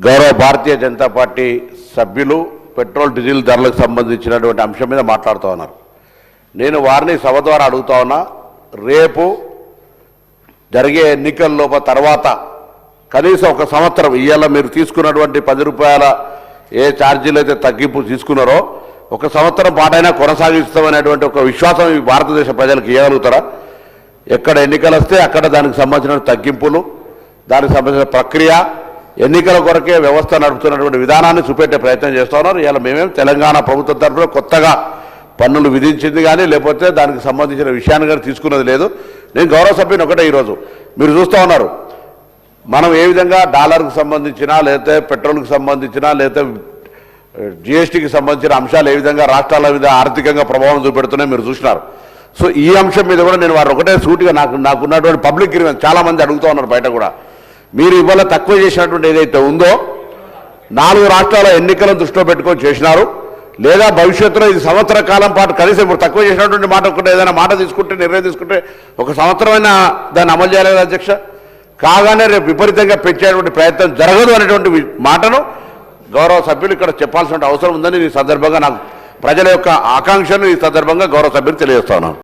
గౌరవ భారతీయ జనతా పార్టీ సభ్యులు petrol diesel ధరలకు సంబంధించినటువంటి అంశం మీద మాట్లాడుతూ ఉన్నారు. నేను వారిని సభ ద్వారా అడుగుతా ఉన్నా, రేపు జరిగే ఎన్నికల్లోప తర్వాత కనీసం ఒక సంవత్సరం ఇవాళ మీరు తీసుకున్నటువంటి 10 రూపాయల ఏ ఛార్జీలు అయితే తగ్గింపు తీసుకున్నారో ఒక సంవత్సరం పాటైనా కొనసాగిస్తామనేటువంటి ఒక విశ్వాసం ఈ భారతదేశ ప్రజలకు ఇవ్వగలుగుతారా? ఎక్కడ ఎన్నికలు వస్తే అక్కడ దానికి సంబంధించిన తగ్గింపులు, దానికి సంబంధించిన ప్రక్రియ, ఎన్నికల కొరకే వ్యవస్థ నడుపుతున్నటువంటి విధానాన్ని చూపెట్టే ప్రయత్నం చేస్తూ ఉన్నారు. ఇలా మేమేం తెలంగాణ ప్రభుత్వం తరఫున కొత్తగా పన్నులు విధించింది కానీ లేకపోతే దానికి సంబంధించిన విషయాన్ని కానీ తీసుకున్నది లేదు. నేను గౌరవ సభ్యుని ఒకటే, ఈరోజు మీరు చూస్తూ ఉన్నారు మనం ఏ విధంగా డాలర్కు సంబంధించిన లేకపోతే పెట్రోల్కి సంబంధించిన లేకపోతే జిఎస్టీకి సంబంధించిన అంశాలు ఏ విధంగా రాష్ట్రాల మీద ఆర్థికంగా ప్రభావం చూపెడుతున్నాయి మీరు చూసినారు. సో ఈ అంశం మీద కూడా నేను వారు ఒకటే సూటిగా నాకున్నటువంటి పబ్లిక్ గ్రీవెన్స్ చాలామంది అడుగుతూ ఉన్నారు బయట కూడా, మీరు ఇవాళ తక్కువ చేసినటువంటి ఏదైతే ఉందో 4 రాష్ట్రాల ఎన్నికలను దృష్టిలో పెట్టుకొని చేసినారు, లేదా భవిష్యత్తులో ఇది సంవత్సర కాలం పాటు కనీసం ఇప్పుడు తక్కువ చేసినటువంటి మాట ఒకటి ఏదైనా మాట తీసుకుంటే నిర్ణయం తీసుకుంటే ఒక సంవత్సరమైనా దాన్ని అమలు చేయాలి కదా అధ్యక్ష. కాగానే రేపు విపరీతంగా పెంచేటువంటి ప్రయత్నం జరగదు అనేటువంటి మాటను గౌరవ సభ్యులు ఇక్కడ చెప్పాల్సిన అవసరం ఉందని ఈ సందర్భంగా నాకు ప్రజల యొక్క ఆకాంక్షను ఈ సందర్భంగా గౌరవ సభ్యులు తెలియజేస్తా ఉన్నాను.